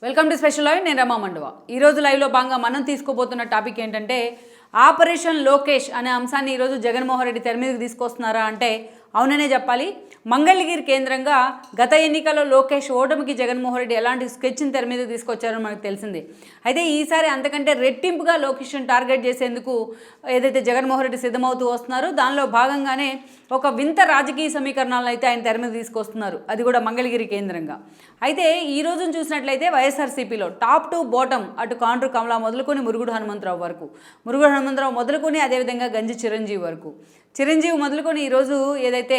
Welcome to special live. నేను రమా మండవ. ఈరోజు లైవ్లో భాగంగా మనం తీసుకోబోతున్న టాపిక్ ఏంటంటే ఆపరేషన్ లోకేష్ అనే అంశాన్ని ఈరోజు జగన్మోహన్ రెడ్డి తెర మీదకి తీసుకొస్తున్నారా అంటే అవుననే చెప్పాలి. మంగళగిరి కేంద్రంగా గత ఎన్నికల్లో లోకేష్ ఓటమికి జగన్మోహన్ రెడ్డి ఎలాంటి స్కెచ్ని తెర మీదకి తీసుకొచ్చారో మనకు తెలిసింది. అయితే ఈసారి అంతకంటే రెట్టింపుగా లోకేష్ని టార్గెట్ చేసేందుకు ఏదైతే జగన్మోహన్ రెడ్డి సిద్ధమవుతూ వస్తున్నారో దానిలో భాగంగానే ఒక వింత రాజకీయ సమీకరణాలను అయితే ఆయన తెర మీద తీసుకొస్తున్నారు, అది కూడా మంగళగిరి కేంద్రంగా. అయితే ఈ రోజును చూసినట్లయితే వైఎస్ఆర్సీపీలో టాప్ టు బాటమ్, అటు కాండ్రు కమలా మొదలుకొని మురుగుడు హనుమంతరావు వరకు, మురుగుడు హనుమంతరావు మొదలుకొని అదేవిధంగా గంజి చిరంజీవి వరకు, చిరంజీవి మొదలుకొని ఈరోజు ఏదైతే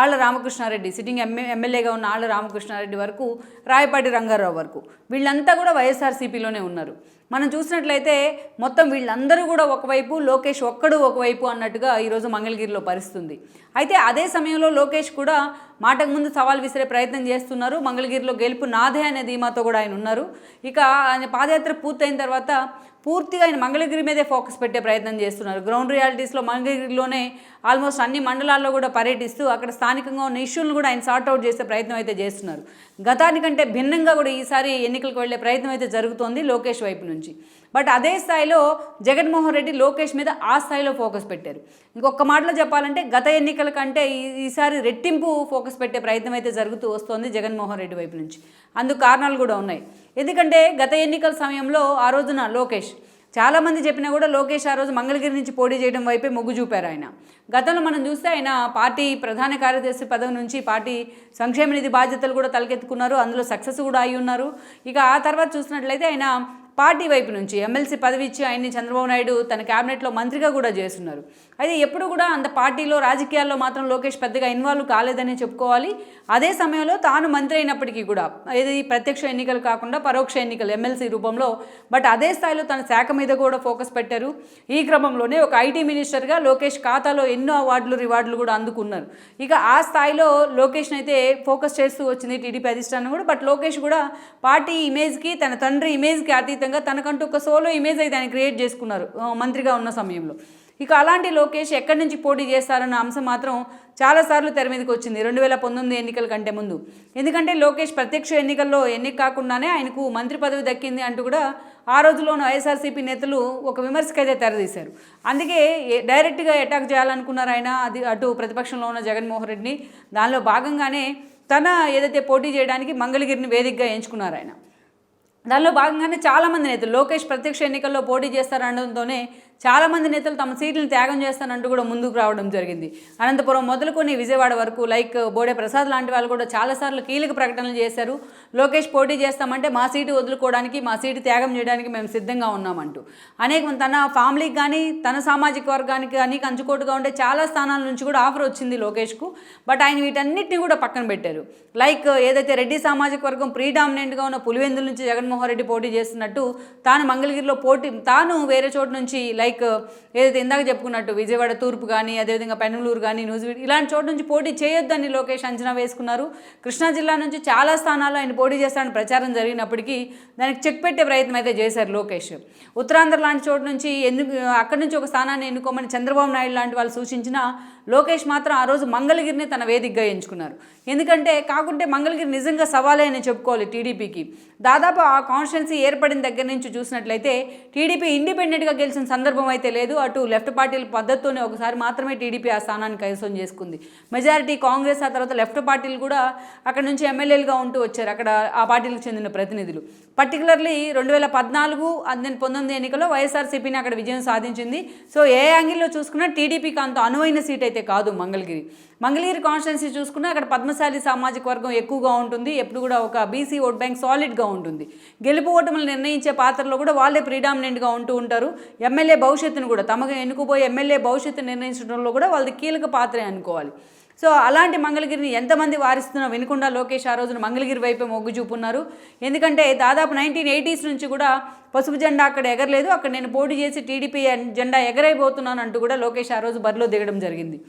ఆళ్ల రామకృష్ణారెడ్డి సిట్టింగ్ ఎమ్మెల్యేగా ఉన్న ఆళ్ల రామకృష్ణారెడ్డి వరకు, రాయపాటి రంగారావు వరకు వీళ్ళంతా కూడా వైఎస్ఆర్సీపీలోనే ఉన్నారు. మనం చూసినట్లయితే మొత్తం వీళ్ళందరూ కూడా ఒకవైపు, లోకేష్ ఒక్కడు ఒకవైపు అన్నట్టుగా ఈరోజు మంగళగిరిలో పరిస్థితుంది. అయితే అదే సమయంలో లోకేష్ కూడా మాటకు ముందు సవాల్ విసిరే ప్రయత్నం చేస్తున్నారు. మంగళగిరిలో గెలుపు నాదే అనే ధీమాతో కూడా ఆయన ఉన్నారు. ఇక ఆయన పాదయాత్ర పూర్తయిన తర్వాత పూర్తిగా ఆయన మంగళగిరి మీదే ఫోకస్ పెట్టే ప్రయత్నం చేస్తున్నారు. గ్రౌండ్ రియాలిటీస్లో మంగళగిరిలోనే ఆల్మోస్ట్ అన్ని మండలాల్లో కూడా పర్యటిస్తూ అక్కడ స్థానికంగా ఉన్న ఇష్యూలను కూడా ఆయన సార్ట్అవుట్ చేసే ప్రయత్నం అయితే చేస్తున్నారు. గతానికంటే భిన్నంగా కూడా ఈసారి ఎన్నికలకు వెళ్లే ప్రయత్నం అయితే జరుగుతోంది లోకేష్ వైపు నుంచి. బట్ అదే స్థాయిలో జగన్మోహన్ రెడ్డి లోకేష్ మీద ఆ స్థాయిలో ఫోకస్ పెట్టారు. ఇంకొక మాటలో చెప్పాలంటే గత ఎన్నికల కంటే ఈసారి రెట్టింపు ఫోకస్ పెట్టే ప్రయత్నం అయితే జరుగుతూ వస్తోంది జగన్మోహన్ రెడ్డి వైపు నుంచి. అందుకు కారణాలు కూడా ఉన్నాయి. ఎందుకంటే గత ఎన్నికల సమయంలో ఆ రోజున లోకేష్ చాలామంది చెప్పినా కూడా లోకేష్ ఆ రోజు మంగళగిరి నుంచి పోటీ చేయడం వైపే మొగ్గు చూపారు. ఆయన గతంలో మనం చూస్తే ఆయన పార్టీ ప్రధాన కార్యదర్శి పదవి నుంచి పార్టీ సంక్షేమ నిధి బాధ్యతలు కూడా తలకెత్తుకున్నారు, అందులో సక్సెస్ కూడా అయి ఉన్నారు. ఇక ఆ తర్వాత చూసినట్లయితే ఆయన పార్టీ వైపు నుంచి ఎమ్మెల్సీ పదవి ఇచ్చి ఆయన్ని చంద్రబాబు నాయుడు తన క్యాబినెట్లో మంత్రిగా కూడా చేస్తున్నారు. అయితే ఎప్పుడు కూడా అంత పార్టీలో రాజకీయాల్లో మాత్రం లోకేష్ పెద్దగా ఇన్వాల్వ్ కాలేదని చెప్పుకోవాలి. అదే సమయంలో తాను మంత్రి అయినప్పటికీ కూడా ఇది ప్రత్యక్ష ఎన్నికలు కాకుండా పరోక్ష ఎన్నికలు ఎమ్మెల్సీ రూపంలో, బట్ అదే స్థాయిలో తన శాఖ మీద కూడా ఫోకస్ పెట్టారు. ఈ క్రమంలోనే ఒక ఐటీ మినిస్టర్గా లోకేష్ ఖాతాలో ఎన్నో అవార్డులు రివార్డులు కూడా అందుకున్నారు. ఇక ఆ స్థాయిలో లోకేష్ని అయితే ఫోకస్ చేస్తూ వచ్చింది టీడీపీ అధిష్టానం కూడా. బట్ లోకేష్ కూడా పార్టీ ఇమేజ్కి, తన తండ్రి ఇమేజ్కి అతీతంగా తనకంటూ ఒక సోలో ఇమేజ్ అయితే ఆయన క్రియేట్ చేసుకున్నారు మంత్రిగా ఉన్న సమయంలో. ఇక అలాంటి లోకేష్ ఎక్కడి నుంచి పోటీ చేస్తారన్న అంశం మాత్రం చాలాసార్లు తెర మీదకి వచ్చింది 2019 ఎన్నికల కంటే ముందు. ఎందుకంటే లోకేష్ ప్రత్యక్ష ఎన్నికల్లో ఎన్నిక కాకుండానే ఆయనకు మంత్రి పదవి దక్కింది అంటూ కూడా ఆ రోజుల్లోని వైఎస్ఆర్సీపీ నేతలు ఒక విమర్శకైతే తెరదీశారు. అందుకే డైరెక్ట్గా అటాక్ చేయాలనుకున్నారు ఆయన, అది అటు ప్రతిపక్షంలో ఉన్న జగన్మోహన్ రెడ్డిని. దానిలో భాగంగానే తన ఏదైతే పోటీ చేయడానికి మంగళగిరిని వేదికగా ఎంచుకున్నారు ఆయన. దానిలో భాగంగానే చాలామంది నేతలు లోకేష్ ప్రత్యక్ష ఎన్నికల్లో పోటీ చేస్తారనడంతోనే చాలామంది నేతలు తమ సీట్లను త్యాగం చేస్తానంటూ కూడా ముందుకు రావడం జరిగింది. అనంతపురం మొదలుకొని విజయవాడ వరకు లైక్ బోడే ప్రసాద్ లాంటి వాళ్ళు కూడా చాలాసార్లు కీలక ప్రకటనలు చేశారు. లోకేష్ పోటీ చేస్తామంటే మా సీటు వదులుకోవడానికి, మా సీటు త్యాగం చేయడానికి మేము సిద్ధంగా ఉన్నామంటూ అనేక తన ఫ్యామిలీకి కానీ తన సామాజిక వర్గానికి కానీ కంచుకోటుగా ఉండే చాలా స్థానాల నుంచి కూడా ఆఫర్ వచ్చింది లోకేష్కు. బట్ ఆయన వీటన్నిటిని కూడా పక్కన పెట్టారు. లైక్ ఏదైతే రెడ్డి సామాజిక వర్గం ప్రీడామినెంట్గా ఉన్న పులివెందుల నుంచి జగన్మోహన్ రెడ్డి పోటీ చేస్తున్నట్టు తాను మంగళగిరిలో తాను వేరే చోటు నుంచి లైక్ ఏదైతే ఇందాక చెప్పుకున్నట్టు విజయవాడ తూర్పు కానీ అదేవిధంగా పెనమలూరు కానీ నూజివీడు ఇలాంటి చోటు నుంచి పోటీ చేయొద్దని లోకేష్ అంచనా వేసుకున్నారు. కృష్ణా జిల్లా నుంచి చాలా స్థానాల్లో ఆయన పోటీ చేస్తాడని ప్రచారం జరిగినప్పటికీ దానికి చెక్ పెట్టే ప్రయత్నం అయితే చేశారు లోకేష్. ఉత్తరాంధ్ర లాంటి చోటు నుంచి అక్కడి నుంచి ఒక స్థానాన్ని ఎన్నుకోమని చంద్రబాబు నాయుడు లాంటి వాళ్ళు సూచించినా లోకేష్ మాత్రం ఆ రోజు మంగళగిరిని తన వేదికగా ఎంచుకున్నారు. ఎందుకంటే కాకుంటే మంగళగిరి నిజంగా సవాలే అని చెప్పుకోవాలి టీడీపీకి. దాదాపు ఆ కాన్స్టిట్యున్సీ ఏర్పడిన దగ్గర నుంచి చూసినట్లయితే టీడీపీ ఇండిపెండెంట్గా గెలిచిన సందర్భం అయితే లేదు. అటు లెఫ్ట్ పార్టీల పద్ధతితోనే ఒకసారి మాత్రమే టీడీపీ ఆ స్థానాన్ని కైవసం చేసుకుంది. మెజారిటీ కాంగ్రెస్, ఆ తర్వాత లెఫ్ట్ పార్టీలు కూడా అక్కడ నుంచి ఎమ్మెల్యేలుగా ఉంటూ వచ్చారు అక్కడ ఆ పార్టీలకు చెందిన ప్రతినిధులు. పర్టికులర్లీ 2014 19 ఎన్నికల్లో వైఎస్ఆర్సీపీని అక్కడ విజయం సాధించింది. సో ఏ యాంగిల్లో చూసుకున్నా టీడీపీకి అంత అనువైన సీట్ అయితే కాదు మంగళగిరి కాన్స్టిట్యున్సీ చూసుకున్నా అక్కడ పద్మశాలి సామాజిక వర్గం ఎక్కువగా ఉంటుంది. ఎప్పుడు కూడా ఒక బీసీ ఓట్ బ్యాంక్ సాలిడ్గా ఉంటుంది. గెలుపు ఓటములు నిర్ణయించే పాత్రలో కూడా వాళ్ళే ప్రీడామినెంట్గా ఉంటూ ఉంటారు. ఎమ్మెల్యే భవిష్యత్తును కూడా తమకు ఎన్నుకుపోయే ఎమ్మెల్యే భవిష్యత్తు నిర్ణయించడంలో కూడా వాళ్ళది కీలక పాత్రే అనుకోవాలి. సో అలాంటి మంగళగిరిని ఎంతమంది వారిస్తున్నా వినకుండా లోకేష్ ఆ రోజున మంగళగిరి వైపే మొగ్గు చూపున్నారు. ఎందుకంటే దాదాపు 1980s నుంచి కూడా పసుపు జెండా అక్కడ ఎగరలేదు. అక్కడ నేను పోటీ చేసి టీడీపీ జెండా ఎగరైపోతున్నాను అంటూ కూడా లోకేష్ ఆ రోజు బరిలో దిగడం జరిగింది.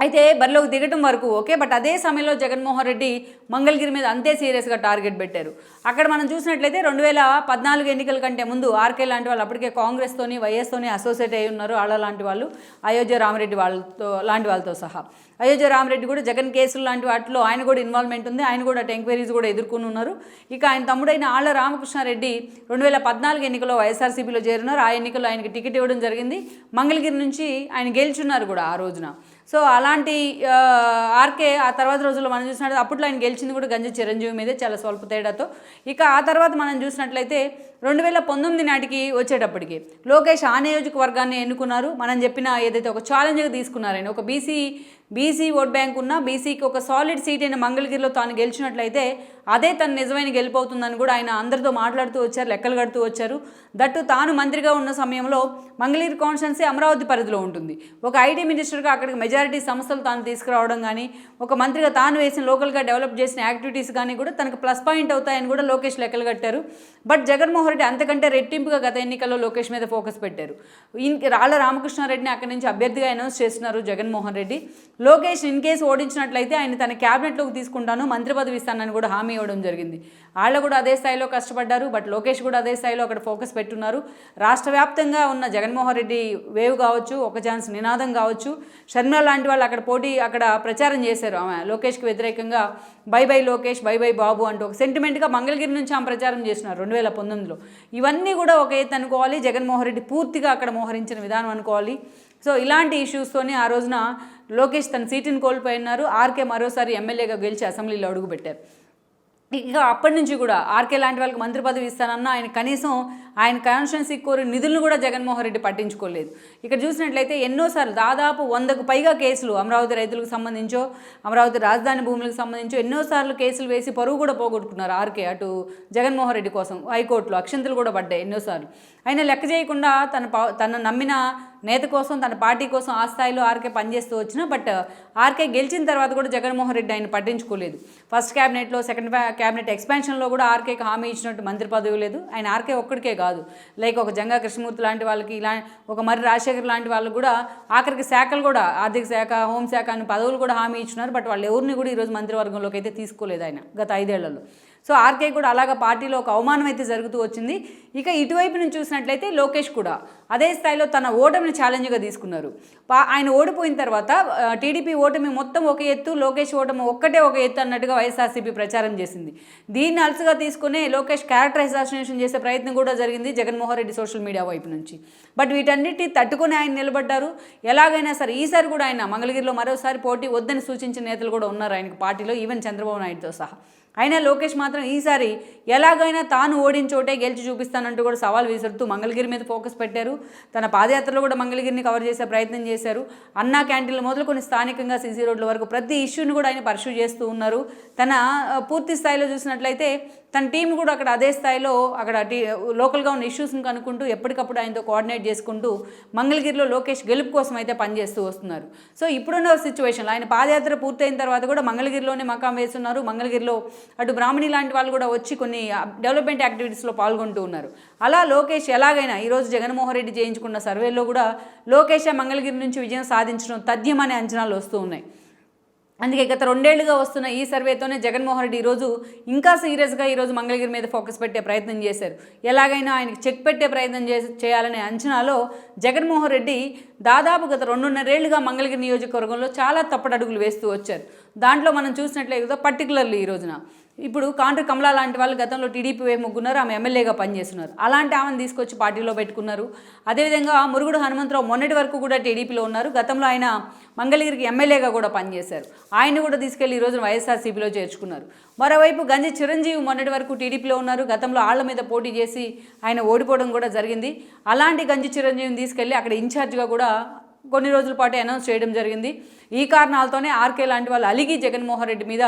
అయితే బరిలోకి దిగటం వరకు ఓకే, బట్ అదే సమయంలో జగన్మోహన్ రెడ్డి మంగళగిరి మీద అంతే సీరియస్గా టార్గెట్ పెట్టారు. అక్కడ మనం చూసినట్లయితే 2014 ఎన్నికల కంటే ముందు ఆర్కే లాంటి వాళ్ళు అప్పటికే కాంగ్రెస్తోని వైఎస్తోని అసోసియేట్ అయి ఉన్నారు. ఆళ్ళ లాంటి వాళ్ళు, అయోధ్య రామరెడ్డి లాంటి వాళ్ళతో సహా. అయోధ్య రామరెడ్డి కూడా జగన్ కేసులు లాంటి వాటిలో ఆయన కూడా ఇన్వాల్వ్మెంట్ ఉంది. ఆయన కూడా ఎంక్వైరీస్ కూడా ఎదుర్కొని ఉన్నారు. ఇక ఆయన తమ్ముడైన ఆళ్ళ రామకృష్ణారెడ్డి 2014 ఎన్నికల్లో వైఎస్ఆర్సీపీలో చేరున్నారు. ఆ ఎన్నికల్లో ఆయనకి టికెట్ ఇవ్వడం జరిగింది. మంగళగిరి నుంచి ఆయన గెలుచున్నారు కూడా ఆ రోజున. సో అలాంటి ఆర్కే ఆ తర్వాత రోజుల్లో మనం చూసినట్టు అప్పట్లో ఆయన గెలిచింది కూడా గంజి చిరంజీవి మీదే చాలా స్వల్ప తేడాతో. ఇక ఆ తర్వాత మనం చూసినట్లయితే 2019 నాటికి వచ్చేటప్పటికి లోకేష్ ఆ నియోజకవర్గాన్ని ఎన్నుకున్నారు. మనం చెప్పిన ఏదైతే ఒక ఛాలెంజ్గా తీసుకున్నారని, ఒక బీసీ ఓట్ బ్యాంక్ ఉన్న బీసీకి ఒక సాలిడ్ సీట్ అయిన మంగళగిరిలో తాను గెలిచినట్లయితే అదే తన నిజమైన గెలుపవుతుందని కూడా ఆయన అందరితో మాట్లాడుతూ వచ్చారు, లెక్కలు కడుతూ వచ్చారు. దట్టు తాను మంత్రిగా ఉన్న సమయంలో మంగళగిరి కాన్స్టిట్యున్సీ అమరావతి పరిధిలో ఉంటుంది. ఒక ఐటీ మినిస్టర్గా అక్కడికి మెజారిటీ సంస్థలు తాను తీసుకురావడం కానీ, ఒక మంత్రిగా తాను వేసిన లోకల్గా డెవలప్ చేసిన యాక్టివిటీస్ కానీ కూడా తనకు ప్లస్ పాయింట్ అవుతాయని కూడా లోకేష్ లెక్కలు కట్టారు. బట్ జగన్మోహన్ రెడ్డి అంతకంటే రెట్టింపుగా గత ఎన్నికల్లో లోకేష్ మీద ఫోకస్ పెట్టారు. రాళ్ళ రామకృష్ణారెడ్డిని అక్కడి నుంచి అభ్యర్థిగా అనౌన్స్ చేస్తున్నారు జగన్మోహన్ రెడ్డి. లోకేష్ ఇన్ కేసు ఓడించినట్లయితే ఆయన తన క్యాబినెట్లోకి తీసుకుంటాను, మంత్రి పదవి ఇస్తానని కూడా హామీ ఇవ్వడం జరిగింది. వాళ్ళు కూడా అదే స్థాయిలో కష్టపడ్డారు. బట్ లోకేష్ కూడా అదే స్థాయిలో అక్కడ ఫోకస్ పెట్టున్నారు. రాష్ట్ర వ్యాప్తంగా ఉన్న జగన్మోహన్ రెడ్డి వేవ్ కావచ్చు, ఒక ఛాన్స్ నినాదం కావచ్చు, షర్మిల లాంటి వాళ్ళు అక్కడ ప్రచారం చేశారు. ఆమె లోకేష్కి వ్యతిరేకంగా bye bye Lokesh, bye bye Babu అంటూ ఒక సెంటిమెంట్గా మంగళగిరి నుంచి ఆమె ప్రచారం చేస్తున్నారు 2019లో. ఇవన్నీ కూడా ఒక ఎత్తు అనుకోవాలి. జగన్మోహన్ రెడ్డి పూర్తిగా అక్కడ మోహరించిన విధానం అనుకోవాలి. సో ఇలాంటి ఇష్యూస్తోనే ఆ రోజున లోకేష్ తన సీటుని కోల్పోయినారు. ఆర్కే మరోసారి ఎమ్మెల్యేగా గెలిచి అసెంబ్లీలో అడుగుపెట్టారు. ఇక అప్పటి నుంచి కూడా ఆర్కే లాంటి వాళ్ళకి మంత్రి పదవి ఇస్తానన్నా ఆయన కనీసం ఆయన కాన్స్టిట్యున్సీ కోరి నిధులను కూడా జగన్మోహన్ రెడ్డి పట్టించుకోలేదు. ఇక్కడ చూసినట్లయితే ఎన్నోసార్లు దాదాపు 100కు పైగా కేసులు అమరావతి రైతులకు సంబంధించో, అమరావతి రాజధాని భూములకు సంబంధించో ఎన్నోసార్లు కేసులు వేసి పరువు కూడా పోగొట్టుకున్నారు ఆర్కే. అటు జగన్మోహన్ రెడ్డి కోసం హైకోర్టులో అక్షంతలు కూడా పడ్డాయి ఎన్నోసార్లు. ఆయన లెక్క చేయకుండా తన నమ్మిన నేత కోసం, తన పార్టీ కోసం ఆ స్థాయిలో ఆర్కే పనిచేస్తూ వచ్చినా, బట్ ఆర్కే గెలిచిన తర్వాత కూడా జగన్మోహన్ రెడ్డి ఆయన పట్టించుకోలేదు. ఫస్ట్ క్యాబినెట్లో, సెకండ్ క్యాబినెట్ ఎక్స్పాన్షన్లో కూడా ఆర్కేకి హామీ ఇచ్చినట్టు మంత్రి పదవి లేదు. ఆయన ఆర్కే ఒక్కడికే కాదు, లైక్ ఒక జంగా కృష్ణమూర్తి లాంటి వాళ్ళకి, ఇలా ఒక మరి రాజశేఖర్ లాంటి వాళ్ళు కూడా ఆఖరికి శాఖలు కూడా ఆర్థిక శాఖ, హోంశాఖ అని పదవులు కూడా హామీ ఇచ్చినారు. బట్ వాళ్ళు ఎవరిని కూడా ఈరోజు మంత్రివర్గంలోకి అయితే తీసుకోలేదు ఆయన గత 5 ఏళ్లలో. సో ఆర్కే కూడా అలాగ పార్టీలో ఒక అవమానం అయితే జరుగుతూ వచ్చింది. ఇక ఇటువైపు నుంచి చూసినట్లయితే లోకేష్ కూడా అదే స్థాయిలో తన ఓటమిని ఛాలెంజ్గా తీసుకున్నారు. ఆయన ఓడిపోయిన తర్వాత టీడీపీ ఓటమి మొత్తం ఒక ఎత్తు, లోకేష్ ఓటమి ఒక్కటే ఒక ఎత్తు అన్నట్టుగా వైఎస్ఆర్సీపీ ప్రచారం చేసింది. దీన్ని అలసుగా తీసుకునే లోకేష్ క్యారెక్టర్ అసాసినేషన్ చేసే ప్రయత్నం కూడా జరిగింది జగన్మోహన్ రెడ్డి సోషల్ మీడియా వైపు నుంచి. బట్ వీటన్నిటి తట్టుకుని ఆయన నిలబడ్డారు. ఎలాగైనా సరే ఈసారి కూడా ఆయన మంగళగిరిలో మరోసారి పోటీ వద్దని సూచించిన నేతలు కూడా ఉన్నారు ఆయనకు పార్టీలో, ఈవెన్ చంద్రబాబు నాయుడుతో సహా. అయినా లోకేష్ మాత్రం ఈసారి ఎలాగైనా తాను ఓడించోటే గెలిచి చూపిస్తానంటూ కూడా సవాల్ విసురుతూ మంగళగిరి మీద ఫోకస్ పెట్టారు. తన పాదయాత్రలో కూడా మంగళగిరిని కవర్ చేసే ప్రయత్నం చేశారు. అన్నా క్యాంటీన్లు మొదలుకొని స్థానికంగా సీసీ రోడ్ల వరకు ప్రతి ఇష్యూని కూడా ఆయన పర్సూ చేస్తూ ఉన్నారు. తన పూర్తి స్థాయిలో చూసినట్లయితే తన టీం కూడా అక్కడ అదే స్థాయిలో అక్కడ లోకల్గా ఉన్న ఇష్యూస్ని కనుక్కుంటూ ఎప్పటికప్పుడు ఆయనతో కోఆర్డినేట్ చేసుకుంటూ మంగళగిరిలో లోకేష్ గెలుపు కోసం అయితే పనిచేస్తూ వస్తున్నారు. సో ఇప్పుడున్న సిచ్యువేషన్లో ఆయన పాదయాత్ర పూర్తయిన తర్వాత కూడా మంగళగిరిలోనే మకాం వేస్తున్నారు. మంగళగిరిలో అటు బ్రాహ్మణి లాంటి వాళ్ళు కూడా వచ్చి కొన్ని డెవలప్మెంట్ యాక్టివిటీస్లో పాల్గొంటూ ఉన్నారు. అలా లోకేష్ ఎలాగైనా ఈరోజు జగన్మోహన్ రెడ్డి చేయించుకున్న సర్వేలో కూడా లోకేష్ మంగళగిరి నుంచి విజయం సాధించడం తథ్యం అనే అంచనాలు వస్తూ ఉన్నాయి. అందుకే గత 2 ఏళ్లుగా వస్తున్న ఈ సర్వేతోనే జగన్మోహన్ రెడ్డి ఈరోజు ఇంకా సీరియస్గా ఈరోజు మంగళగిరి మీద ఫోకస్ పెట్టే ప్రయత్నం చేశారు. ఎలాగైనా ఆయనకి చెక్ పెట్టే ప్రయత్నం చేయాలనే అంచనాలో జగన్మోహన్ రెడ్డి దాదాపు గత 2.5 ఏళ్లుగా మంగళగిరి నియోజకవర్గంలో చాలా తప్పటడుగులు వేస్తూ వచ్చారు. దాంట్లో మనం చూసినట్లయితే పర్టికులర్లీ ఈ రోజున ఇప్పుడు కాండ్రు కమలా లాంటి వాళ్ళు గతంలో టీడీపీ వైపు ముగ్గున్నారు, ఆమె ఎమ్మెల్యేగా పనిచేస్తున్నారు. అలాంటి ఆమెను తీసుకొచ్చి పార్టీలో పెట్టుకున్నారు. అదేవిధంగా మురుగుడు హనుమంతరావు మొన్నటి వరకు కూడా టీడీపీలో ఉన్నారు. గతంలో ఆయన మంగళగిరికి ఎమ్మెల్యేగా కూడా పనిచేశారు. ఆయన కూడా తీసుకెళ్లి ఈరోజు వైఎస్ఆర్సీపీలో చేర్చుకున్నారు. మరోవైపు గంజి చిరంజీవి మొన్నటి వరకు టీడీపీలో ఉన్నారు. గతంలో ఆళ్ల మీద పోటీ చేసి ఆయన ఓడిపోవడం కూడా జరిగింది. అలాంటి గంజి చిరంజీవిని తీసుకెళ్లి అక్కడ ఇన్ఛార్జ్గా కూడా కొన్ని రోజుల పాటు అనౌన్స్ చేయడం జరిగింది. ఈ కారణాలతోనే ఆర్కే లాంటి వాళ్ళు అలిగి జగన్మోహన్ రెడ్డి మీద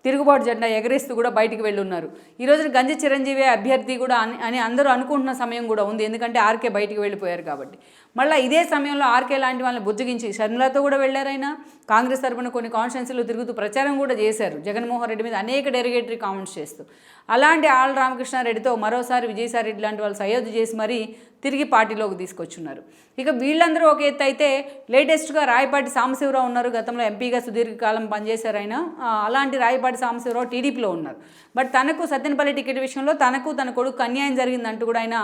తిరుగుబాటు జెండా ఎగరేస్తూ కూడా బయటికి వెళ్ళున్నారు. ఈ రోజున గంజి చిరంజీవి అభ్యర్థి కూడా అని అందరూ అనుకుంటున్న సమయం కూడా ఉంది, ఎందుకంటే ఆర్కే బయటికి వెళ్ళిపోయారు కాబట్టి. మళ్ళీ ఇదే సమయంలో ఆర్కే లాంటి వాళ్ళని బుజ్జగించి షర్మిలతో కూడా వెళ్ళారైనా కాంగ్రెస్ తరపున కొన్ని కాన్స్టిట్యున్సీలు తిరుగుతూ ప్రచారం కూడా చేశారు జగన్మోహన్ రెడ్డి మీద అనేక డెరిగేటరీ కామెంట్స్ చేస్తూ. అలాంటి ఆళ్ళ రామకృష్ణారెడ్డితో మరోసారి విజయసాయి రెడ్డి లాంటి వాళ్ళు సయోధ్య చేసి మరీ తిరిగి పార్టీలోకి తీసుకొచ్చున్నారు. ఇక వీళ్ళందరూ ఒక ఎత్తు అయితే లేటెస్ట్గా రాయపాటి సాంబశివరావు ఉన్నారు. గతంలో ఎంపీగా సుదీర్ఘకాలం పనిచేశారు ఆయన. అలాంటి రాయపాటి సాంబశివరావు టీడీపీలో ఉన్నారు. బట్ తనకు సత్తెనపల్లి టికెట్ విషయంలో తనకు తన కొడుకు అన్యాయం జరిగిందంటూ కూడా ఆయన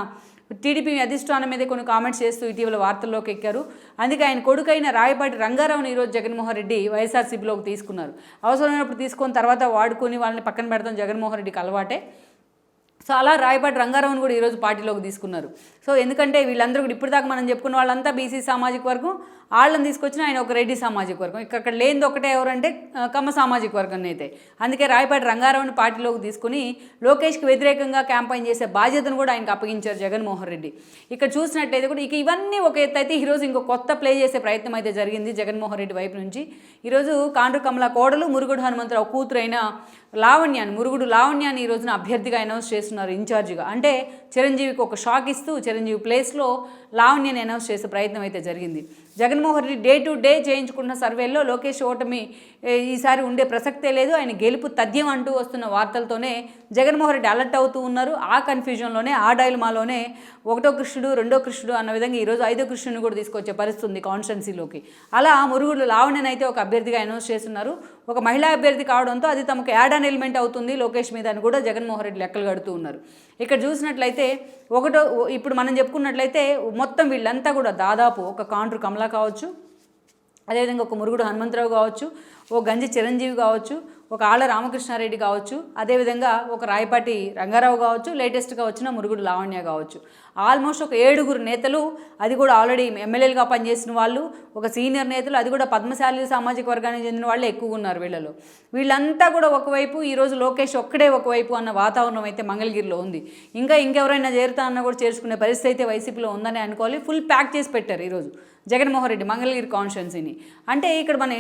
టీడీపీ అధిష్టానం మీద కొన్ని కామెంట్స్ చేస్తూ ఇటీవల వార్తల్లోకి ఎక్కారు. అందుకే ఆయన కొడుకైన రాయపాటి రంగారావుని ఈరోజు జగన్మోహన్ రెడ్డి వైఎస్ఆర్సీపీలోకి తీసుకున్నారు. అవసరమైనప్పుడు తీసుకొని తర్వాత వాడుకొని వాళ్ళని పక్కన పెడతాం జగన్మోహన్ రెడ్డికి అలవాటే. సో అలా రాయపాటి రంగారావుని కూడా ఈరోజు పార్టీలోకి తీసుకున్నారు. సో ఎందుకంటే వీళ్ళందరూ కూడా ఇప్పటిదాకా మనం చెప్పుకున్న వాళ్ళంతా బీసీ సామాజిక వర్గం, వాళ్ళని తీసుకొచ్చిన ఆయన ఒక రెడ్డి సామాజిక వర్గం. ఇక్కడ లేనిది ఒకటే ఎవరంటే కమ్మ సామాజిక వర్గం అయితే. అందుకే రాయపాటి రంగారావుని పార్టీలోకి తీసుకుని లోకేష్కి వ్యతిరేకంగా క్యాంపెయిన్ చేసే బాధ్యతను కూడా ఆయనకు అప్పగించారు జగన్మోహన్ రెడ్డి. ఇక్కడ చూసినట్లయితే కూడా ఇక ఇవన్నీ ఒక ఎత్తు అయితే ఈరోజు ఇంకో కొత్త ప్లే చేసే ప్రయత్నం అయితే జరిగింది జగన్మోహన్ రెడ్డి వైపు నుంచి. ఈరోజు కాండ్రు కమల కోడలు మురుగుడు హనుమంతరావు కూతురు అయిన మురుగుడు లావణ్యాన్ని ఈ రోజున అభ్యర్థిగా అనౌన్స్ చేస్తున్నారు ఇన్ఛార్జిగా. అంటే చిరంజీవికి ఒక షాక్ ఇస్తూ చిరంజీవి ప్లేస్లో లావణ్యాన్ని అనౌన్స్ చేసే ప్రయత్నం అయితే జరిగింది. Jaganmohan Reddy day to day చేయించుకున్న సర్వేల్లో లోకేష్ ఓటమి ఈసారి ఉండే ప్రసక్తే లేదు, ఆయన గెలుపు తథ్యం అంటూ వస్తున్న వార్తలతోనే జగన్మోహన్ రెడ్డి అలర్ట్ అవుతూ ఉన్నారు. ఆ కన్ఫ్యూజన్లోనే ఆ డైలమాలోనే ఒకటో కృష్ణుడు రెండో కృష్ణుడు అన్న విధంగా ఈరోజు ఐదో కృష్ణుని కూడా తీసుకొచ్చే పరిస్థితి కాన్స్టిట్యున్సీలోకి. అలా మురుగుడు లావణ్యని అయితే ఒక అభ్యర్థిగా అనౌన్స్ చేస్తున్నారు. ఒక మహిళా అభ్యర్థి కావడంతో అది తమకు యాడ్ అన్ ఎలిమెంట్ అవుతుంది లోకేష్ మీద అని కూడా జగన్మోహన్ రెడ్డి లెక్కలు కడుతూ ఉన్నారు. ఇక్కడ చూసినట్లయితే ఇప్పుడు మనం చెప్పుకున్నట్లయితే మొత్తం వీళ్ళంతా కూడా దాదాపు ఒక కాండ్రు కమల కావచ్చు, అదేవిధంగా ఒక మురుగుడు హనుమంతరావు కావచ్చు, ఓ గంజి చిరంజీవి కావచ్చు, ఒక ఆళ్ళ రామకృష్ణారెడ్డి కావచ్చు, అదేవిధంగా ఒక రాయపాటి రంగారావు కావచ్చు, లేటెస్ట్గా వచ్చిన మురుగుడు లావణ్య కావచ్చు. ఆల్మోస్ట్ ఒక 7 నేతలు, అది కూడా ఆల్రెడీ ఎమ్మెల్యేలుగా పనిచేసిన వాళ్ళు, ఒక సీనియర్ నేతలు, అది కూడా పద్మశాలి సామాజిక వర్గానికి చెందిన వాళ్ళే ఎక్కువ ఉన్నారు వీళ్ళలో. వీళ్ళంతా కూడా ఒకవైపు ఈరోజు లోకేష్ ఒక్కడే ఒకవైపు అన్న వాతావరణం అయితే మంగళగిరిలో ఉంది. ఇంకెవరైనా చేరుతా అన్న కూడా చేర్చుకునే పరిస్థితి అయితే వైసీపీలో ఉందని అనుకోవాలి. ఫుల్ ప్యాక్ చేసి పెట్టారు ఈరోజు జగన్మోహన్ రెడ్డి మంగళగిరి కాన్స్టిట్యున్సీని. అంటే ఇక్కడ మన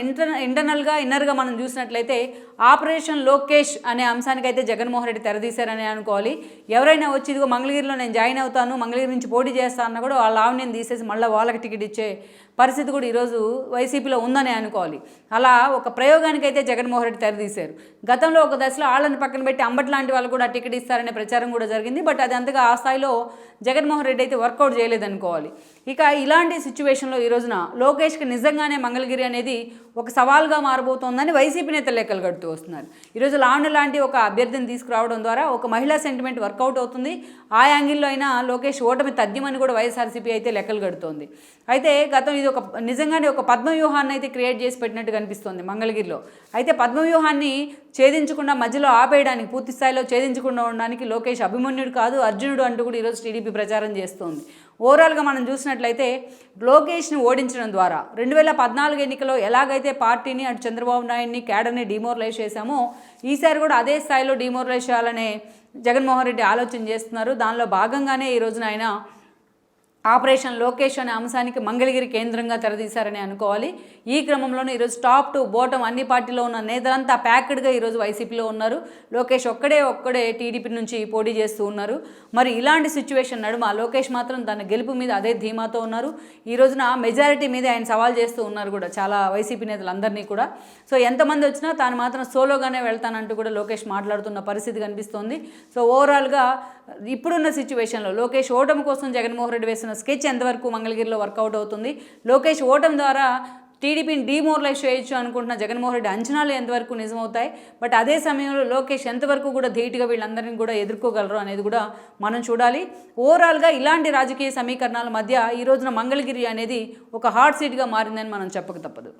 ఇంటర్నల్గా ఇన్నర్గా మనం చూసినట్లయితే ఆపరేషన్ లోకేష్ అనే అంశానికైతే జగన్మోహన్ రెడ్డి తెరదీశారని అనుకోవాలి. ఎవరైనా వచ్చి ఇదిగో మంగళగిరిలో నేను జాయిన్ అవుతాను, మంగళగిరి నుంచి పోటీ చేస్తానన్నా కూడా వాళ్ళ ఆవిడని తీసేసి మళ్ళీ వాళ్ళకి టికెట్ ఇచ్చే పరిస్థితి కూడా ఈరోజు వైసీపీలో ఉందని అనుకోవాలి. అలా ఒక ప్రయోగానికైతే జగన్మోహన్ రెడ్డి తెరదీశారు. గతంలో ఒక దశలో వాళ్ళని పక్కన పెట్టి అంబటి లాంటి వాళ్ళు కూడా టికెట్ ఇస్తారనే ప్రచారం కూడా జరిగింది. బట్ అది అంతగా ఆ స్థాయిలో జగన్మోహన్ రెడ్డి అయితే వర్కౌట్ చేయలేదనుకోవాలి. ఇక ఇలాంటి సిచ్యువేషన్లో ఈ రోజున లోకేష్కి నిజంగానే మంగళగిరి అనేది ఒక సవాల్గా మారబోతోందని వైసీపీ నేతలు లెక్కలు కడుతూ వస్తున్నారు. ఈరోజు లావణ్య లాంటి ఒక అభ్యర్థిని తీసుకురావడం ద్వారా ఒక మహిళా సెంటిమెంట్ వర్కౌట్ అవుతుంది. ఆ యాంగిల్లో అయినా లోకేష్ ఓటమి తథ్యమని కూడా వైఎస్ఆర్సీపీ అయితే లెక్కలు కడుతోంది. అయితే ఇది ఒక నిజంగానే ఒక పద్మవ్యూహాన్ని అయితే క్రియేట్ చేసి పెట్టినట్టు కనిపిస్తుంది మంగళగిరిలో. అయితే పద్మవ్యూహాన్ని ఛేదించకుండా మధ్యలో ఆపేయడానికి, పూర్తి స్థాయిలో ఛేదించకుండా ఉండడానికి లోకేష్ అభిమన్యుడు కాదు అర్జునుడు అంటూ కూడా ఈరోజు టీడీపీ ప్రచారం చేస్తోంది. ఓవరాల్గా మనం చూసినట్లయితే లోకేష్ని ఓడించడం ద్వారా 2014 ఎన్నికల్లో ఎలాగైతే పార్టీని అటు చంద్రబాబు నాయుడిని క్యాడర్ని డిమోరలైజ్ చేశామో ఈసారి కూడా అదే స్థాయిలో డిమోరలైజ్ చేయాలనే జగన్మోహన్ రెడ్డి ఆలోచన చేస్తున్నారు. దానిలో భాగంగానే ఈ రోజున ఆయన ఆపరేషన్ లోకేష్ అనే అంశానికి మంగళగిరి కేంద్రంగా తెరదీశారని అనుకోవాలి. ఈ క్రమంలోనే ఈరోజు టాప్ టు బాటమ్ అన్ని పార్టీలో ఉన్న నేతలంతా ప్యాక్డ్గా ఈరోజు వైసీపీలో ఉన్నారు. లోకేష్ ఒక్కడే టీడీపీ నుంచి పోటీ చేస్తూ ఉన్నారు. మరి ఇలాంటి సిచ్యువేషన్ నడుమ లోకేష్ మాత్రం తన గెలుపు మీద అదే ధీమాతో ఉన్నారు. ఈ రోజున మెజారిటీ మీద ఆయన సవాల్ చేస్తూ ఉన్నారు కూడా చాలా వైసీపీ నేతలందరినీ కూడా. సో ఎంతమంది వచ్చినా తాను మాత్రం సోలోగానే వెళ్తానంటూ కూడా లోకేష్ మాట్లాడుతున్న పరిస్థితి కనిపిస్తోంది. సో ఓవరాల్గా ఇప్పుడున్న సిచ్యువేషన్లో లోకేష్ ఓటమి కోసం జగన్మోహన్ రెడ్డి వేసిన స్కెచ్ ఎంతవరకు మంగళగిరిలో వర్కౌట్ అవుతుంది, లోకేష్ ఓటమి ద్వారా టీడీపీని డిమోరలైజ్ చేయొచ్చు అనుకుంటున్న జగన్మోహన్ రెడ్డి అంచనాలు ఎంతవరకు నిజమవుతాయి, బట్ అదే సమయంలో లోకేష్ ఎంతవరకు కూడా ధీటుగా వీళ్ళందరినీ కూడా ఎదుర్కోగలరు అనేది కూడా మనం చూడాలి. ఓవరాల్గా ఇలాంటి రాజకీయ సమీకరణాల మధ్య ఈ రోజున మంగళగిరి అనేది ఒక హాట్ సీట్గా మారిందని మనం చెప్పక తప్పదు.